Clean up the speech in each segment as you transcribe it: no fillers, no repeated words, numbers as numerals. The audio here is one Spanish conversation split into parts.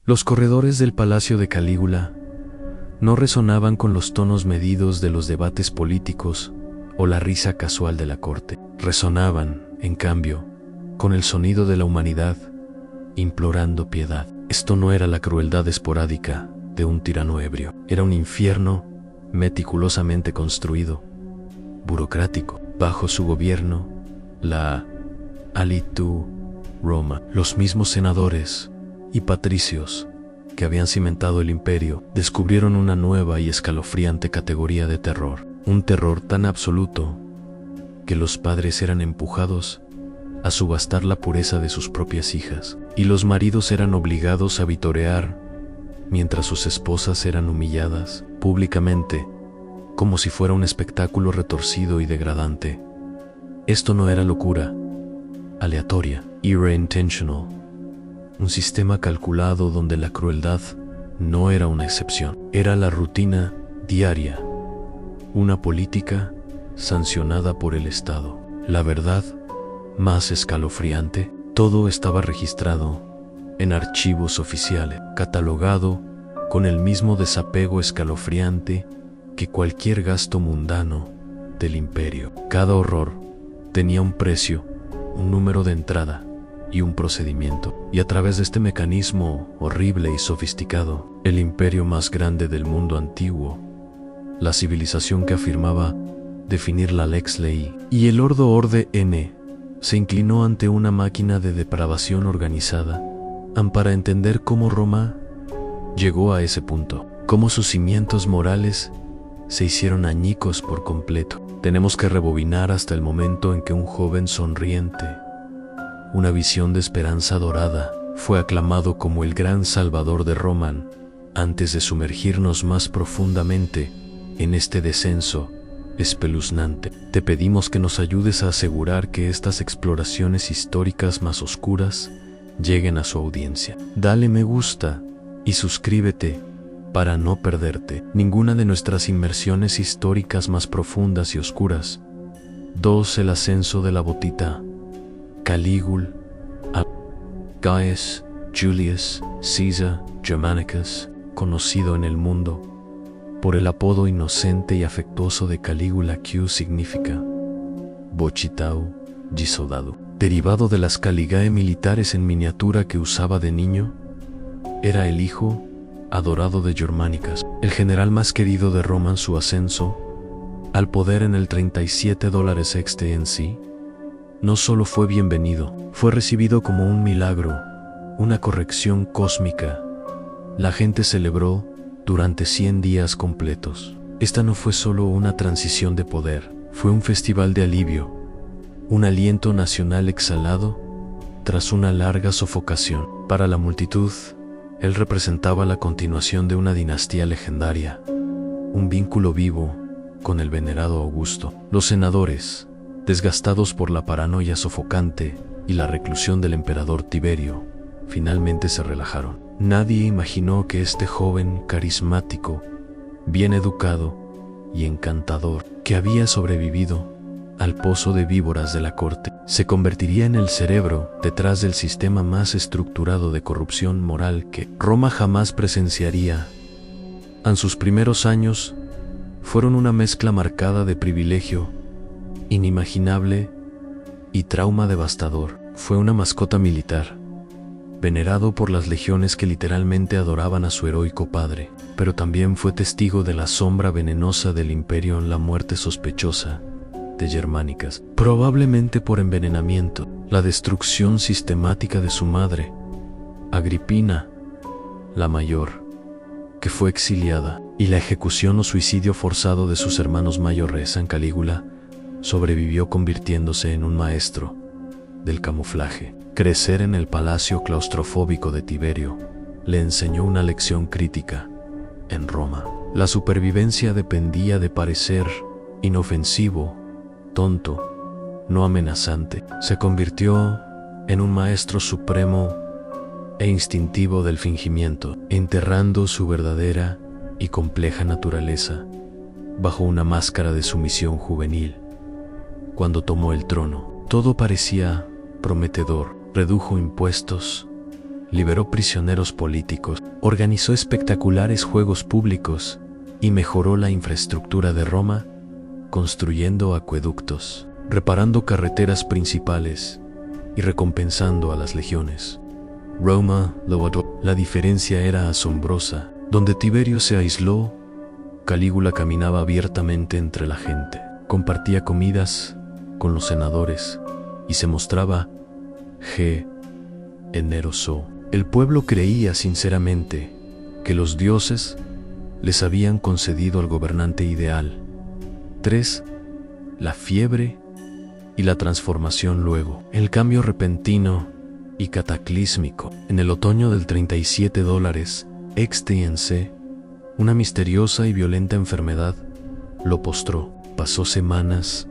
Los corredores del palacio de Calígula no resonaban con los tonos medidos de los debates políticos o la risa casual de la corte. Resonaban, en cambio, con el sonido de la humanidad implorando piedad. Esto no era la crueldad esporádica de un tirano ebrio. Era un infierno meticulosamente construido, burocrático. Bajo su gobierno, la Alitu Roma, los mismos senadores y patricios que habían cimentado el imperio, descubrieron una nueva y escalofriante categoría de terror. Un terror tan absoluto que los padres eran empujados a subastar la pureza de sus propias hijas, y los maridos eran obligados a vitorear mientras sus esposas eran humilladas públicamente, como si fuera un espectáculo retorcido y degradante. Esto no era locura aleatoria, era intentional, un sistema calculado donde la crueldad no era una excepción, era la rutina diaria, una política sancionada por el Estado. La verdad más escalofriante, todo estaba registrado en archivos oficiales, catalogado con el mismo desapego escalofriante que cualquier gasto mundano del imperio. Cada horror tenía un precio, un número de entrada y un procedimiento. Y a través de este mecanismo horrible y sofisticado, el imperio más grande del mundo antiguo, la civilización que afirmaba definir la lex ley y el ordo orde n, se inclinó ante una máquina de depravación organizada para entender cómo Roma llegó a ese punto, cómo sus cimientos morales se hicieron añicos por completo. Tenemos que rebobinar hasta el momento en que un joven sonriente, una visión de esperanza dorada, fue aclamado como el gran salvador de Roma, antes de sumergirnos más profundamente en este descenso espeluznante. Te pedimos que nos ayudes a asegurar que estas exploraciones históricas más oscuras lleguen a su audiencia. Dale me gusta y suscríbete para no perderte ninguna de nuestras inmersiones históricas más profundas y oscuras. 2. El ascenso de la botita Calígula a Gaius Julius Caesar Germanicus, conocido en el mundo por el apodo inocente y afectuoso de Calígula, que significa Bochitau Gisodado. Derivado de las caligae militares en miniatura que usaba de niño, era el hijo adorado de Germanicus, el general más querido de Roma. En su ascenso al poder en el 37 XT no solo fue bienvenido, fue recibido como un milagro, una corrección cósmica. La gente celebró durante 100 días completos. Esta no fue solo una transición de poder, fue un festival de alivio, un aliento nacional exhalado tras una larga sofocación. Para la multitud, él representaba la continuación de una dinastía legendaria, un vínculo vivo con el venerado Augusto. Los senadores, desgastados por la paranoia sofocante y la reclusión del emperador Tiberio, finalmente se relajaron. Nadie imaginó que este joven carismático, bien educado y encantador, que había sobrevivido al pozo de víboras de la corte, se convertiría en el cerebro detrás del sistema más estructurado de corrupción moral que Roma jamás presenciaría. En sus primeros años fueron una mezcla marcada de privilegio inimaginable y trauma devastador. Fue una mascota militar, venerado por las legiones que literalmente adoraban a su heroico padre, pero también fue testigo de la sombra venenosa del imperio en la muerte sospechosa de Germanicus, probablemente por envenenamiento, la destrucción sistemática de su madre, Agripina, la mayor, que fue exiliada, y la ejecución o suicidio forzado de sus hermanos mayores. San Calígula sobrevivió convirtiéndose en un maestro del camuflaje. Crecer en el palacio claustrofóbico de Tiberio le enseñó una lección crítica. En Roma, la supervivencia dependía de parecer inofensivo, tonto, no amenazante. Se convirtió en un maestro supremo e instintivo del fingimiento, enterrando su verdadera y compleja naturaleza bajo una máscara de sumisión juvenil. Cuando tomó el trono, todo parecía prometedor. Redujo impuestos, liberó prisioneros políticos, organizó espectaculares juegos públicos y mejoró la infraestructura de Roma, construyendo acueductos, reparando carreteras principales y recompensando a las legiones. Roma lo adoró. La diferencia era asombrosa. Donde Tiberio se aisló, Calígula caminaba abiertamente entre la gente, compartía comidas con los senadores y se mostraba generoso. El pueblo creía sinceramente que los dioses les habían concedido al gobernante ideal. 3. La fiebre y la transformación luego. El cambio repentino y cataclísmico. En el otoño del 37 XTNC, una misteriosa y violenta enfermedad lo postró. Pasó semanas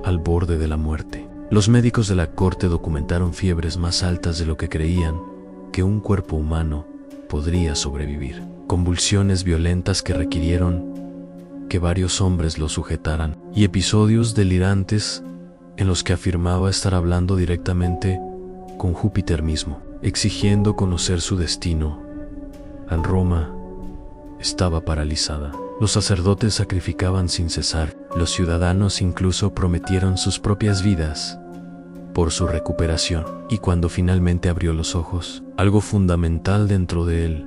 al borde de la muerte. Los médicos de la corte documentaron fiebres más altas de lo que creían que un cuerpo humano podría sobrevivir. Convulsiones violentas que requirieron que varios hombres lo sujetaran, y episodios delirantes en los que afirmaba estar hablando directamente con Júpiter mismo, exigiendo conocer su destino. En Roma estaba paralizada. Los sacerdotes sacrificaban sin cesar. Los ciudadanos incluso prometieron sus propias vidas por su recuperación. Y cuando finalmente abrió los ojos, algo fundamental dentro de él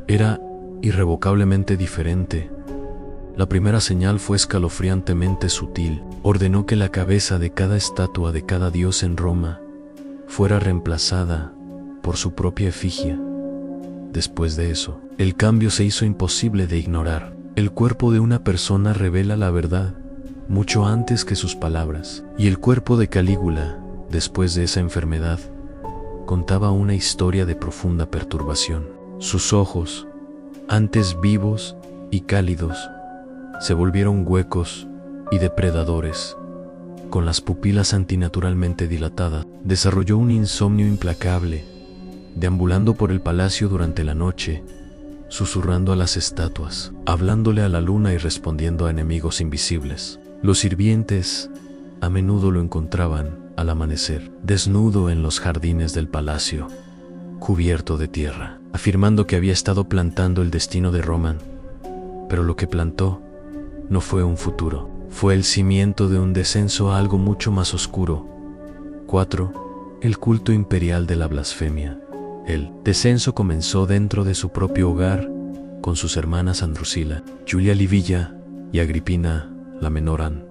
era irrevocablemente diferente. La primera señal fue escalofriantemente sutil. Ordenó que la cabeza de cada estatua de cada dios en Roma fuera reemplazada por su propia efigie. Después de eso, el cambio se hizo imposible de ignorar. El cuerpo de una persona revela la verdad mucho antes que sus palabras. Y el cuerpo de Calígula, después de esa enfermedad, contaba una historia de profunda perturbación. Sus ojos, antes vivos y cálidos, se volvieron huecos y depredadores. Con las pupilas antinaturalmente dilatadas, desarrolló un insomnio implacable, deambulando por el palacio durante la noche, susurrando a las estatuas, hablándole a la luna y respondiendo a enemigos invisibles. Los sirvientes a menudo lo encontraban al amanecer, desnudo en los jardines del palacio, cubierto de tierra, afirmando que había estado plantando el destino de Roma. Pero lo que plantó no fue un futuro, fue el cimiento de un descenso a algo mucho más oscuro. 4. El culto imperial de la blasfemia. El descenso comenzó dentro de su propio hogar, con sus hermanas Andrusila, Julia Livilla y Agripina la Menoran.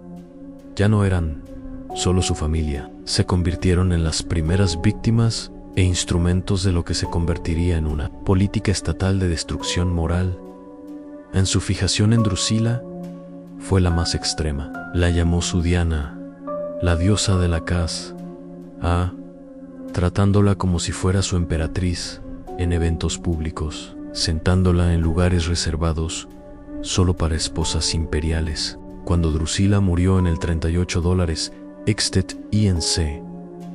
Ya no eran solo su familia, se convirtieron en las primeras víctimas e instrumentos de lo que se convertiría en una política estatal de destrucción moral. En su fijación en Drusila fue la más extrema. La llamó su Diana, la diosa de la casa, tratándola como si fuera su emperatriz en eventos públicos, sentándola en lugares reservados solo para esposas imperiales. Cuando Drusila murió en el 38 XTNC,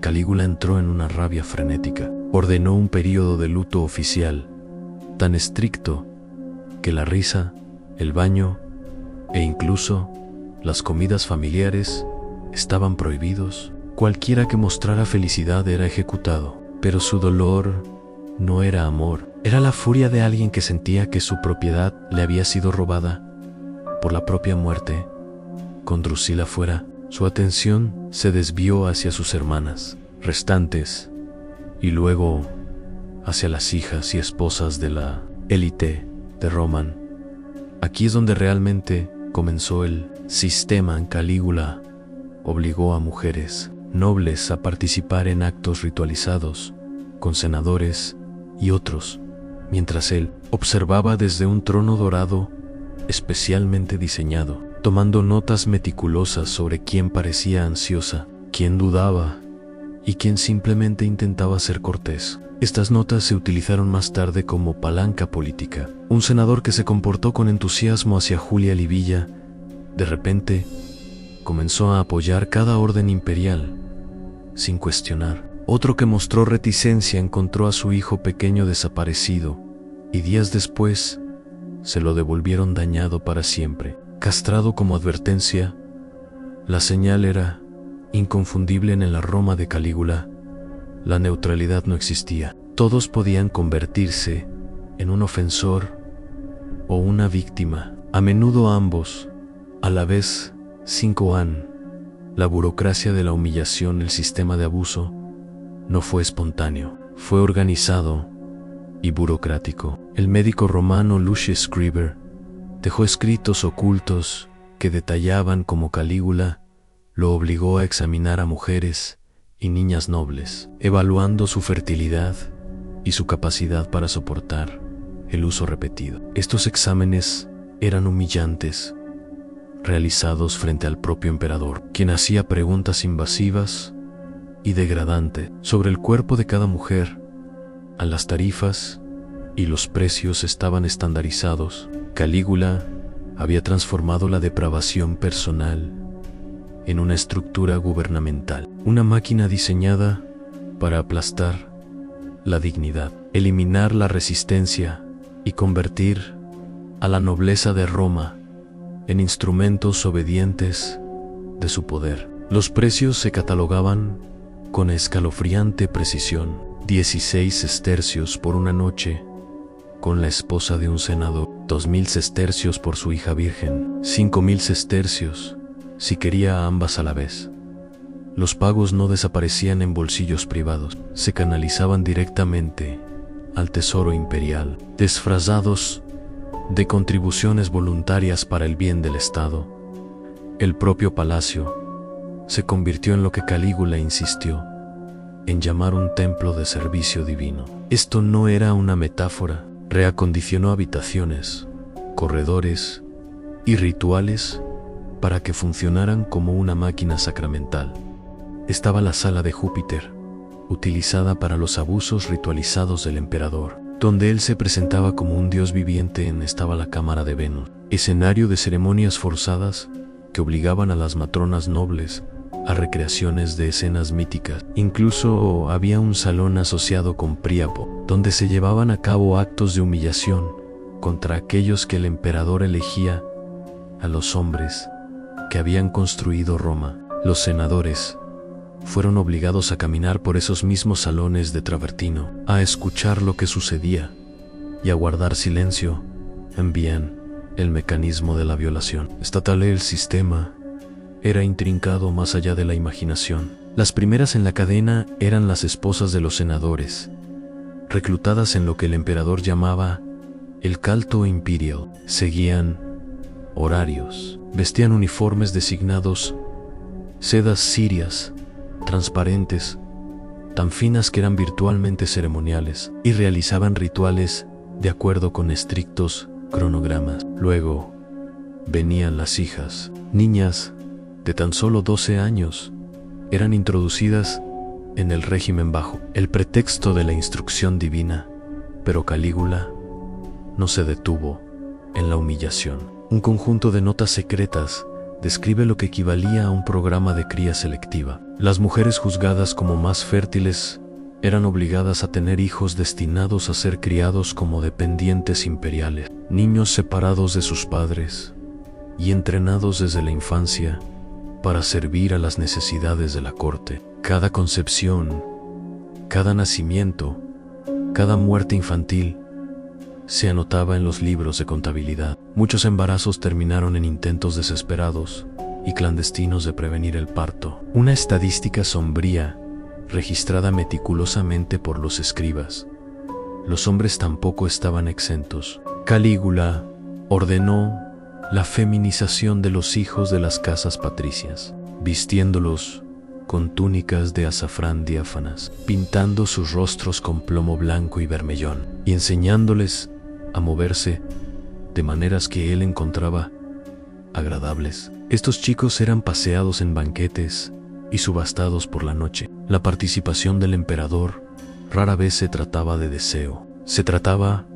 Calígula entró en una rabia frenética. Ordenó un período de luto oficial, tan estricto que la risa, el baño e incluso las comidas familiares estaban prohibidos. Cualquiera que mostrara felicidad era ejecutado, pero su dolor no era amor, era la furia de alguien que sentía que su propiedad le había sido robada por la propia muerte. Con Drusila fuera, su atención se desvió hacia sus hermanas restantes y luego hacia las hijas y esposas de la élite de Roma. Aquí es donde realmente comenzó el sistema. En Calígula obligó a mujeres nobles a participar en actos ritualizados con senadores y otros, mientras él observaba desde un trono dorado especialmente diseñado, tomando notas meticulosas sobre quién parecía ansiosa, quién dudaba y quién simplemente intentaba ser cortés. Estas notas se utilizaron más tarde como palanca política. Un senador que se comportó con entusiasmo hacia Julia Livilla, de repente, comenzó a apoyar cada orden imperial, sin cuestionar. Otro que mostró reticencia encontró a su hijo pequeño desaparecido, y días después, se lo devolvieron dañado para siempre, castrado como advertencia. La señal era inconfundible en la Roma de Calígula. La neutralidad no existía. Todos podían convertirse en un ofensor o una víctima, a menudo ambos, a la vez. 5. La burocracia de la humillación, el sistema de abuso, no fue espontáneo, fue organizado y burocrático. El médico romano Lucius Scriber dejó escritos ocultos que detallaban cómo Calígula lo obligó a examinar a mujeres y niñas nobles, evaluando su fertilidad y su capacidad para soportar el uso repetido. Estos exámenes eran humillantes, realizados frente al propio emperador, quien hacía preguntas invasivas y degradantes sobre el cuerpo de cada mujer. A las tarifas y los precios estaban estandarizados. Calígula había transformado la depravación personal en una estructura gubernamental, una máquina diseñada para aplastar la dignidad, eliminar la resistencia y convertir a la nobleza de Roma en instrumentos obedientes de su poder. Los precios se catalogaban con escalofriante precisión: 16 sestercios por una noche con la esposa de un senador, 2.000 sestercios por su hija virgen, 5.000 sestercios si quería a ambas a la vez. Los pagos no desaparecían en bolsillos privados, se canalizaban directamente al tesoro imperial, disfrazados de contribuciones voluntarias para el bien del Estado. El propio palacio se convirtió en lo que Calígula insistió en llamar un templo de servicio divino. Esto no era una metáfora. Reacondicionó habitaciones, corredores y rituales para que funcionaran como una máquina sacramental. Estaba la sala de Júpiter, utilizada para los abusos ritualizados del emperador. Donde él se presentaba como un dios viviente, estaba la cámara de Venus, escenario de ceremonias forzadas que obligaban a las matronas nobles a recreaciones de escenas míticas. Incluso había un salón asociado con Príapo, donde se llevaban a cabo actos de humillación contra aquellos que el emperador elegía, a los hombres que habían construido Roma. Los senadores fueron obligados a caminar por esos mismos salones de travertino, a escuchar lo que sucedía y a guardar silencio. Envían el mecanismo de la violación. Estatal. El sistema era intrincado más allá de la imaginación. Las primeras en la cadena eran las esposas de los senadores, reclutadas en lo que el emperador llamaba el culto imperial. Seguían horarios, vestían uniformes designados, sedas sirias, transparentes, tan finas que eran virtualmente ceremoniales, y realizaban rituales de acuerdo con estrictos cronogramas. Luego venían las hijas, niñas de tan solo 12 años, eran introducidas en el régimen bajo el pretexto de la instrucción divina, pero Calígula no se detuvo en la humillación. Un conjunto de notas secretas describe lo que equivalía a un programa de cría selectiva. Las mujeres juzgadas como más fértiles eran obligadas a tener hijos destinados a ser criados como dependientes imperiales, niños separados de sus padres y entrenados desde la infancia para servir a las necesidades de la corte. Cada concepción, cada nacimiento, cada muerte infantil se anotaba en los libros de contabilidad. Muchos embarazos terminaron en intentos desesperados y clandestinos de prevenir el parto. Una estadística sombría, registrada meticulosamente por los escribas. Los hombres tampoco estaban exentos. Calígula ordenó la feminización de los hijos de las casas patricias, vistiéndolos con túnicas de azafrán diáfanas, pintando sus rostros con plomo blanco y bermellón, y enseñándoles a moverse de maneras que él encontraba agradables. Estos chicos eran paseados en banquetes y subastados por la noche. La participación del emperador rara vez se trataba de deseo, se trataba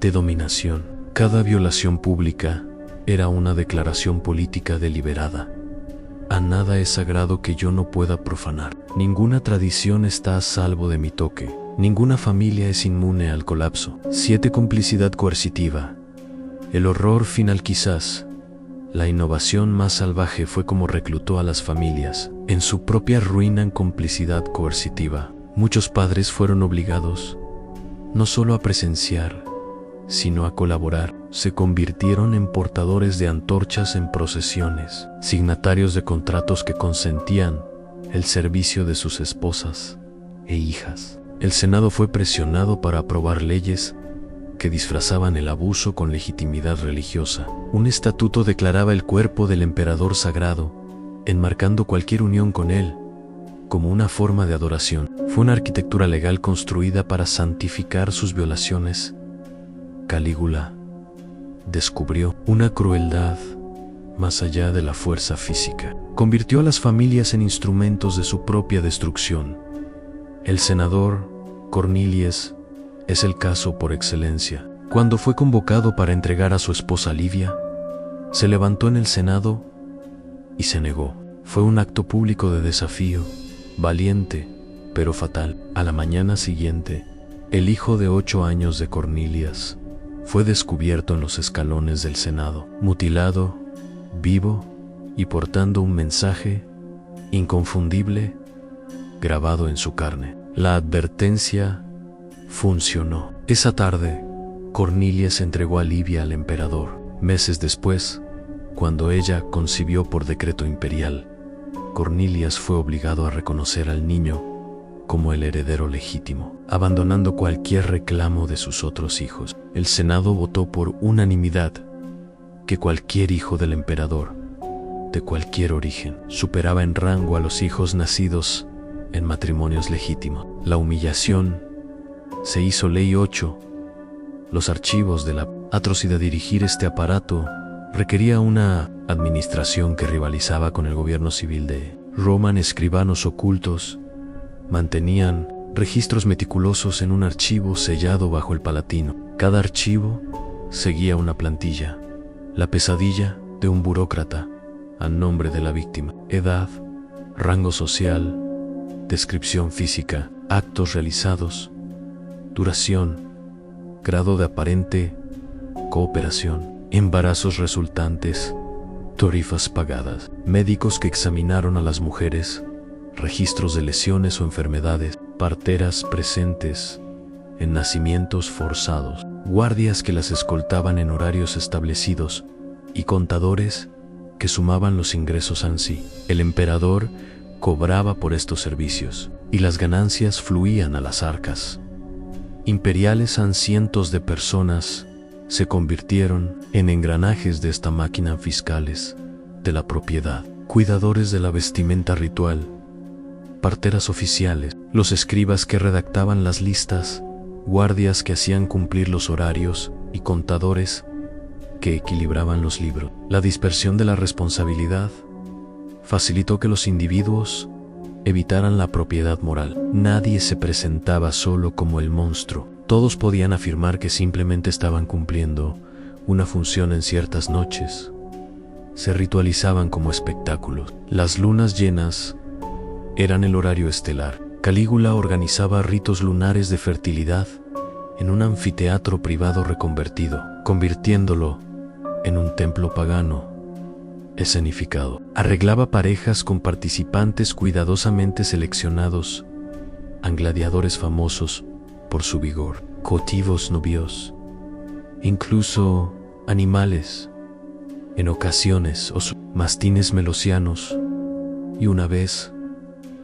de dominación. Cada violación pública era una declaración política deliberada. A nada es sagrado que yo no pueda profanar. Ninguna tradición está a salvo de mi toque. Ninguna familia es inmune al colapso. 7. Complicidad coercitiva. El horror final, quizás la innovación más salvaje, fue como reclutó a las familias en su propia ruina en complicidad coercitiva. Muchos padres fueron obligados no solo a presenciar, sino a colaborar. Se convirtieron en portadores de antorchas en procesiones, signatarios de contratos que consentían el servicio de sus esposas e hijas. El Senado fue presionado para aprobar leyes que disfrazaban el abuso con legitimidad religiosa. Un estatuto declaraba el cuerpo del emperador sagrado, enmarcando cualquier unión con él como una forma de adoración. Fue una arquitectura legal construida para santificar sus violaciones. Calígula descubrió una crueldad más allá de la fuerza física. Convirtió a las familias en instrumentos de su propia destrucción. El senador Cornilies es el caso por excelencia. Cuando fue convocado para entregar a su esposa Livia, se levantó en el Senado y se negó. Fue un acto público de desafío, valiente, pero fatal. A la mañana siguiente, el hijo de 8 años de Cornilias fue descubierto en los escalones del Senado, mutilado, vivo y portando un mensaje inconfundible grabado en su carne. La advertencia funcionó. Esa tarde, Cornilias entregó a Livia al emperador. Meses después, cuando ella concibió por decreto imperial, Cornilias fue obligado a reconocer al niño como el heredero legítimo, abandonando cualquier reclamo de sus otros hijos. El Senado votó por unanimidad que cualquier hijo del emperador, de cualquier origen, superaba en rango a los hijos nacidos en matrimonios legítimos. La humillación se hizo ley 8. Los archivos de la atrocidad. Dirigir este aparato requería una administración que rivalizaba con el gobierno civil de Roma. Escribanos ocultos mantenían registros meticulosos en un archivo sellado bajo el Palatino. Cada archivo seguía una plantilla, la pesadilla de un burócrata a nombre de la víctima. Edad, rango social, descripción física, actos realizados, duración, grado de aparente cooperación, embarazos resultantes, tarifas pagadas, médicos que examinaron a las mujeres, registros de lesiones o enfermedades, parteras presentes en nacimientos forzados, guardias que las escoltaban en horarios establecidos y contadores que sumaban los ingresos ansí. El emperador cobraba por estos servicios y las ganancias fluían a las arcas imperiales. Cientos de personas se convirtieron en engranajes de esta máquina. Fiscales de la propiedad, cuidadores de la vestimenta ritual, parteras oficiales, los escribas que redactaban las listas, guardias que hacían cumplir los horarios y contadores que equilibraban los libros. La dispersión de la responsabilidad facilitó que los individuos evitaran la propiedad moral. Nadie se presentaba solo como el monstruo. Todos podían afirmar que simplemente estaban cumpliendo una función en ciertas noches. Se ritualizaban como espectáculos. Las lunas llenas eran el horario estelar. Calígula organizaba ritos lunares de fertilidad en un anfiteatro privado reconvertido, convirtiéndolo en un templo pagano escenificado. Arreglaba parejas con participantes cuidadosamente seleccionados, gladiadores famosos por su vigor, cautivos novios, incluso animales, en ocasiones mastines melosianos, y una vez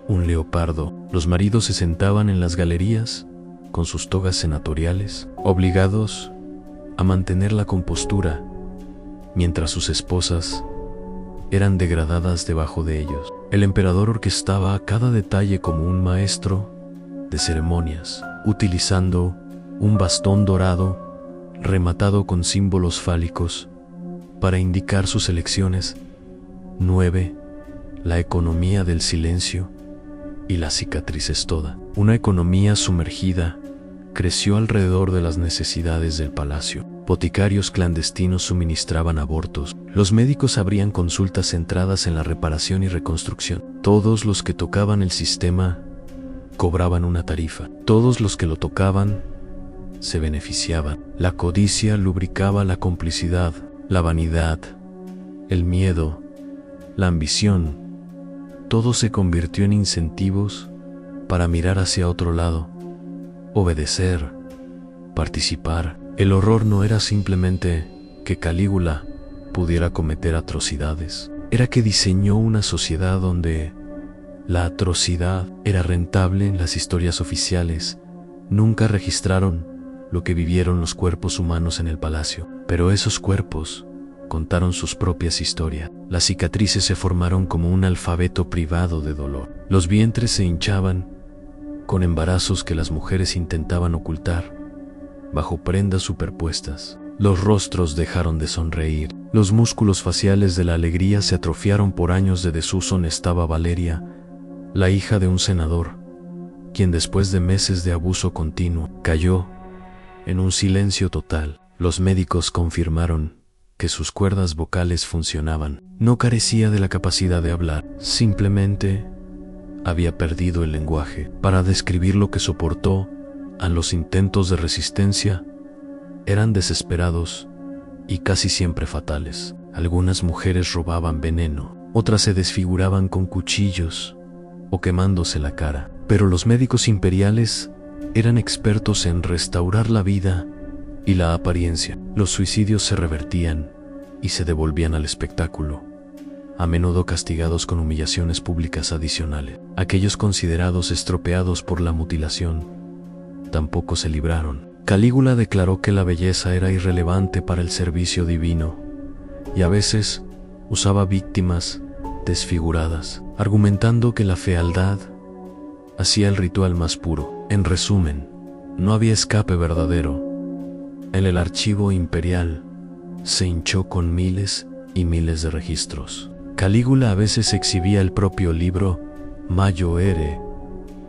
un leopardo. Los maridos se sentaban en las galerías con sus togas senatoriales, obligados a mantener la compostura, mientras sus esposas eran degradadas debajo de ellos. El emperador orquestaba cada detalle como un maestro de ceremonias, utilizando un bastón dorado rematado con símbolos fálicos para indicar sus elecciones. 9. La economía del silencio y la cicatriz es toda. Una economía sumergida creció alrededor de las necesidades del palacio. Boticarios clandestinos suministraban abortos. Los médicos abrían consultas centradas en la reparación y reconstrucción. Todos los que tocaban el sistema cobraban una tarifa. Todos los que lo tocaban se beneficiaban. La codicia lubricaba la complicidad, la vanidad, el miedo, la ambición. Todo se convirtió en incentivos para mirar hacia otro lado, obedecer, participar. El horror no era simplemente que Calígula pudiera cometer atrocidades, era que diseñó una sociedad donde la atrocidad era rentable. En las historias oficiales nunca registraron lo que vivieron los cuerpos humanos en el palacio, pero esos cuerpos contaron sus propias historias. Las cicatrices se formaron como un alfabeto privado de dolor. Los vientres se hinchaban con embarazos que las mujeres intentaban ocultar bajo prendas superpuestas. Los rostros dejaron de sonreír. Los músculos faciales de la alegría se atrofiaron por años de desuso. Estaba Valeria, la hija de un senador, quien después de meses de abuso continuo cayó en un silencio total. Los médicos confirmaron que sus cuerdas vocales funcionaban. No carecía de la capacidad de hablar, simplemente había perdido el lenguaje para describir lo que soportó. A los intentos de resistencia eran desesperados y casi siempre fatales. Algunas mujeres robaban veneno, otras se desfiguraban con cuchillos o quemándose la cara. Pero los médicos imperiales eran expertos en restaurar la vida y la apariencia. Los suicidios se revertían y se devolvían al espectáculo, a menudo castigados con humillaciones públicas adicionales. Aquellos considerados estropeados por la mutilación tampoco se libraron. Calígula declaró que la belleza era irrelevante para el servicio divino y a veces usaba víctimas desfiguradas, argumentando que la fealdad hacía el ritual más puro. En resumen, no había escape verdadero. En el archivo imperial se hinchó con miles y miles de registros. Calígula a veces exhibía el propio libro Mayo Ere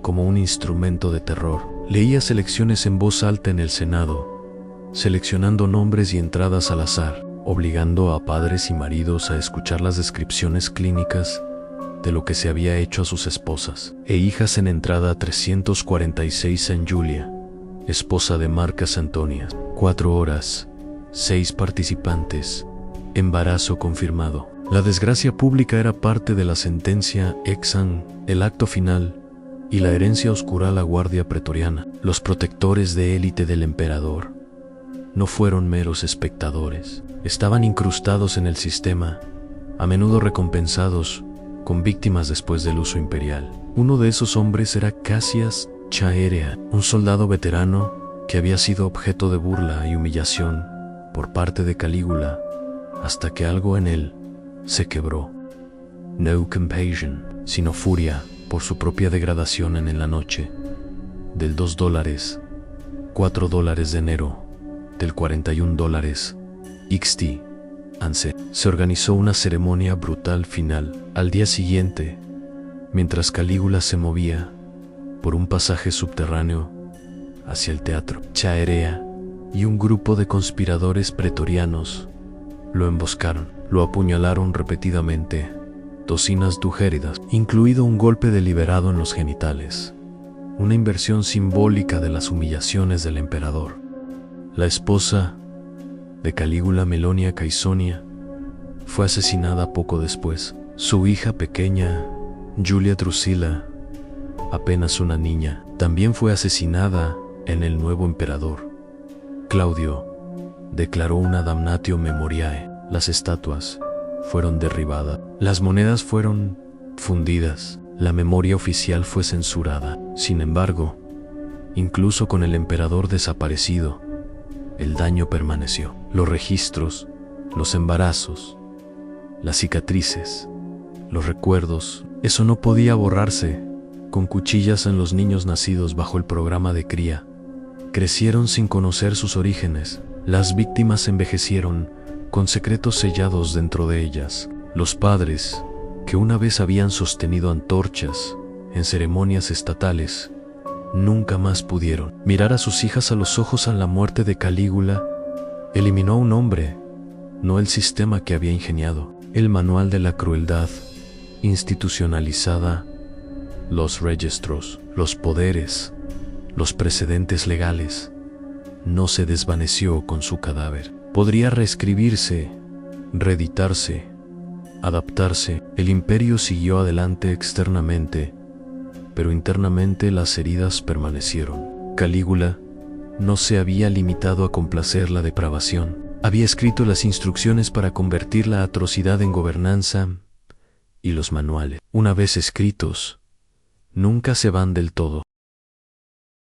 como un instrumento de terror. Leía selecciones en voz alta en el Senado, seleccionando nombres y entradas al azar, obligando a padres y maridos a escuchar las descripciones clínicas de lo que se había hecho a sus esposas e hijas. En entrada 346, San Julia, esposa de Marcas Antonias. 4 horas, 6 participantes, embarazo confirmado. La desgracia pública era parte de la sentencia Exan, el acto final y la herencia oscura a la guardia pretoriana. Los protectores de élite del emperador no fueron meros espectadores, estaban incrustados en el sistema, a menudo recompensados con víctimas después del uso imperial. Uno de esos hombres era Cassius Chaerea, un soldado veterano que había sido objeto de burla y humillación por parte de Calígula, hasta que algo en él se quebró. No compassion, sino furia por su propia degradación. En la noche del $2, $4 de enero del $41 XT ANSE, se organizó una ceremonia brutal final. Al día siguiente, mientras Calígula se movía por un pasaje subterráneo hacia el teatro, Chaerea y un grupo de conspiradores pretorianos lo emboscaron. Lo apuñalaron repetidamente, docenas de heridas, incluido un golpe deliberado en los genitales, una inversión simbólica de las humillaciones del emperador. La esposa de Calígula, Melonia Caisonia, fue asesinada poco después. Su hija pequeña, Julia Drusila, apenas una niña, también fue asesinada. En el nuevo emperador, Claudio declaró una damnatio memoriae. Las estatuas fueron derribadas, las monedas fueron fundidas, la memoria oficial fue censurada. Sin embargo, incluso con el emperador desaparecido, el daño permaneció. Los registros, los embarazos, las cicatrices, los recuerdos, eso no podía borrarse. Con cuchillas en los niños nacidos bajo el programa de cría, crecieron sin conocer sus orígenes. Las víctimas envejecieron con secretos sellados dentro de ellas. Los padres, que una vez habían sostenido antorchas en ceremonias estatales, nunca más pudieron mirar a sus hijas a los ojos. A la muerte de Calígula, eliminó a un hombre, no el sistema que había ingeniado, el manual de la crueldad institucionalizada, los registros, los poderes, los precedentes legales. No se desvaneció con su cadáver. Podría reescribirse, reeditarse, adaptarse. El imperio siguió adelante externamente, pero internamente las heridas permanecieron. Calígula no se había limitado a complacer la depravación. Había escrito las instrucciones para convertir la atrocidad en gobernanza, y los manuales, una vez escritos, nunca se van del todo.